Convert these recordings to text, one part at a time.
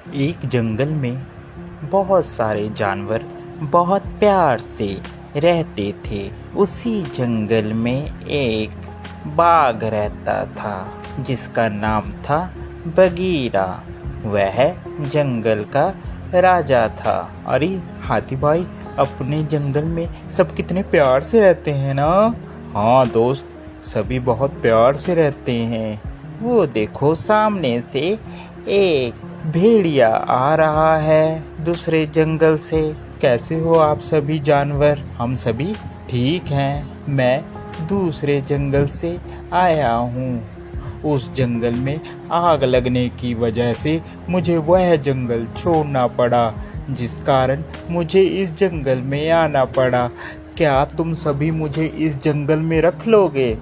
एक जंगल में बहुत सारे जानवर बहुत प्यार से रहते थे। उसी जंगल में एक बाघ रहता था जिसका नाम था बगीरा। वह जंगल का राजा था। अरे हाथी भाई, अपने जंगल में सब कितने प्यार से रहते हैं ना। हाँ दोस्त, सभी बहुत प्यार से रहते हैं। वो देखो, सामने से एक भेड़िया आ रहा है दूसरे जंगल से। कैसे हो आप सभी जानवर? हम सभी ठीक हैं। मैं दूसरे जंगल से आया हूँ। उस जंगल में आग लगने की वजह से मुझे वह जंगल छोड़ना पड़ा, जिस कारण मुझे इस जंगल में आना पड़ा। क्या तुम सभी मुझे इस जंगल में रख लोगे?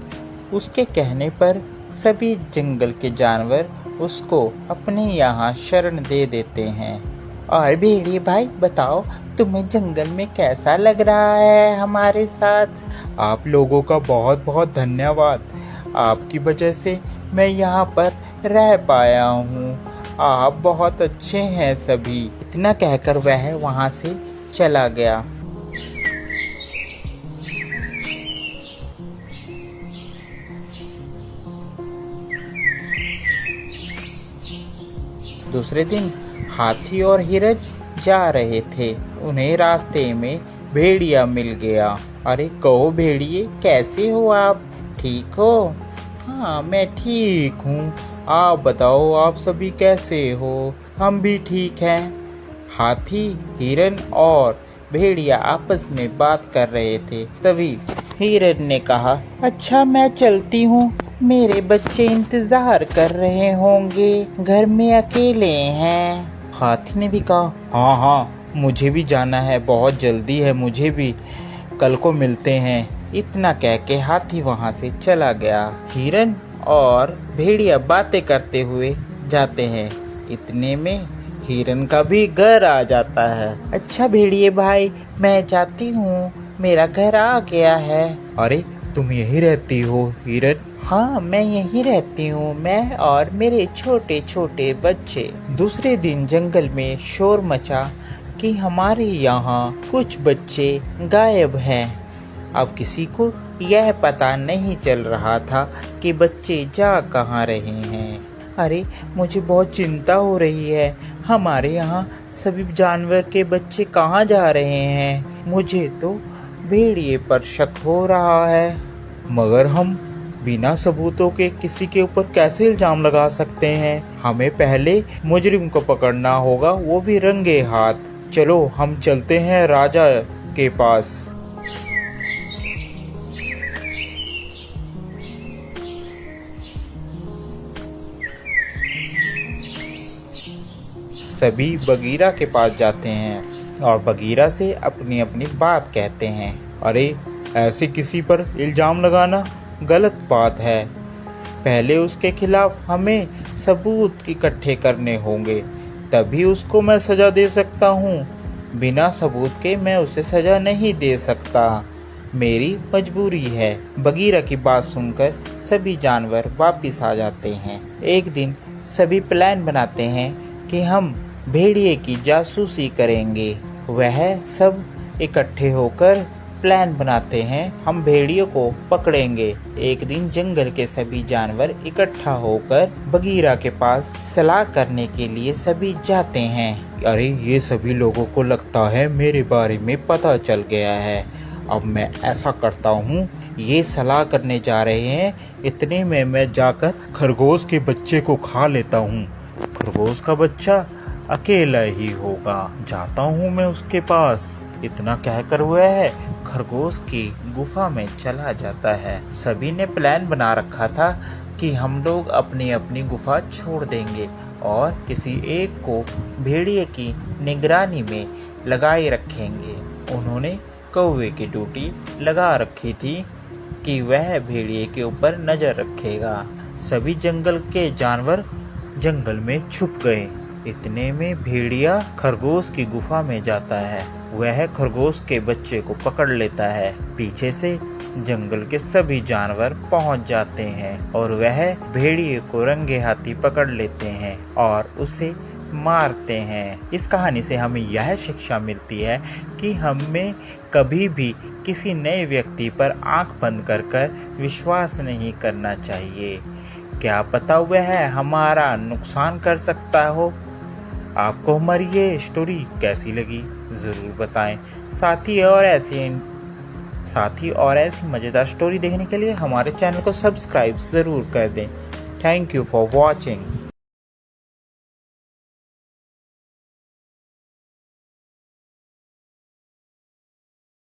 उसके कहने पर सभी जंगल के जानवर उसको अपने यहाँ शरण दे देते हैं। और भेड़िए भाई बताओ, तुम्हें जंगल में कैसा लग रहा है हमारे साथ? आप लोगों का बहुत बहुत धन्यवाद। आपकी वजह से मैं यहाँ पर रह पाया हूँ। आप बहुत अच्छे हैं सभी। इतना कहकर वह वहाँ से चला गया। दूसरे दिन हाथी और हिरन जा रहे थे। उन्हें रास्ते में भेड़िया मिल गया। अरे कहो भेड़िए, कैसे हो आप? ठीक हो? हाँ मैं ठीक हूँ। आप बताओ, आप सभी कैसे हो? हम भी ठीक हैं। हाथी, हिरन और भेड़िया आपस में बात कर रहे थे। तभी हिरन ने कहा, अच्छा मैं चलती हूँ, मेरे बच्चे इंतजार कर रहे होंगे, घर में अकेले हैं। हाथी ने भी कहा, हाँ हाँ मुझे भी जाना है, बहुत जल्दी है मुझे भी, कल को मिलते हैं। इतना कह के हाथी वहाँ से चला गया। हिरन और भेड़िया बातें करते हुए जाते हैं। इतने में हिरन का भी घर आ जाता है। अच्छा भेड़िए भाई, मैं जाती हूँ, मेरा घर आ गया है। अरे तुम यहीं रहती हो हिरन? हाँ मैं यहीं रहती हूँ, मैं और मेरे छोटे छोटे बच्चे। दूसरे दिन जंगल में शोर मचा कि हमारे यहाँ कुछ बच्चे गायब हैं। अब किसी को यह पता नहीं चल रहा था कि बच्चे जा कहाँ रहे हैं। अरे मुझे बहुत चिंता हो रही है, हमारे यहाँ सभी जानवर के बच्चे कहाँ जा रहे हैं। मुझे तो भेड़िए पर शक हो रहा है। मगर हम बिना सबूतों के किसी के ऊपर कैसे इल्जाम लगा सकते हैं? हमें पहले मुजरिम को पकड़ना होगा, वो भी रंगे हाथ। चलो हम चलते हैं राजा के पास। सभी बगीरा के पास जाते हैं और बगीरा से अपनी अपनी बात कहते हैं। अरे ऐसे किसी पर इल्जाम लगाना गलत बात है। पहले उसके खिलाफ हमें सबूत इकट्ठे करने होंगे, तभी उसको मैं सजा दे सकता हूँ। बिना सबूत के मैं उसे सजा नहीं दे सकता, मेरी मजबूरी है। बगीरा की बात सुनकर सभी जानवर वापिस आ जाते हैं। एक दिन सभी प्लान बनाते हैं कि हम भेड़िए की जासूसी करेंगे। वह सब इकट्ठे होकर प्लान बनाते हैं, हम भेड़ियों को पकड़ेंगे। एक दिन जंगल के सभी जानवर इकट्ठा होकर बगीरा के पास सलाह करने के लिए सभी जाते हैं। अरे ये सभी लोगों को लगता है मेरे बारे में पता चल गया है। अब मैं ऐसा करता हूँ, ये सलाह करने जा रहे हैं, इतने में मैं जाकर खरगोश के बच्चे को खा लेता हूँ। खरगोश का बच्चा अकेला ही होगा, जाता हूँ मैं उसके पास। इतना कहकर वह खरगोश की गुफा में चला जाता है। सभी ने प्लान बना रखा था कि हम लोग अपनी अपनी गुफा छोड़ देंगे और किसी एक को भेड़िए की निगरानी में लगाए रखेंगे। उन्होंने कौवे की ड्यूटी लगा रखी थी कि वह भेड़िए के ऊपर नजर रखेगा। सभी जंगल के जानवर जंगल में छुप गए। इतने में भेड़िया खरगोश की गुफा में जाता है। वह खरगोश के बच्चे को पकड़ लेता है। पीछे से जंगल के सभी जानवर पहुंच जाते हैं और वह भेड़िए को रंगे हाथी पकड़ लेते हैं और उसे मारते हैं। इस कहानी से हमें यह शिक्षा मिलती है कि हमें कभी भी किसी नए व्यक्ति पर आंख बंद कर विश्वास नहीं करना चाहिए। क्या पता वह हमारा नुकसान कर सकता हो। आपको हमारी ये स्टोरी कैसी लगी ज़रूर बताएं। साथ ही और ऐसी मज़ेदार स्टोरी देखने के लिए हमारे चैनल को सब्सक्राइब ज़रूर कर दें। Thank you for watching.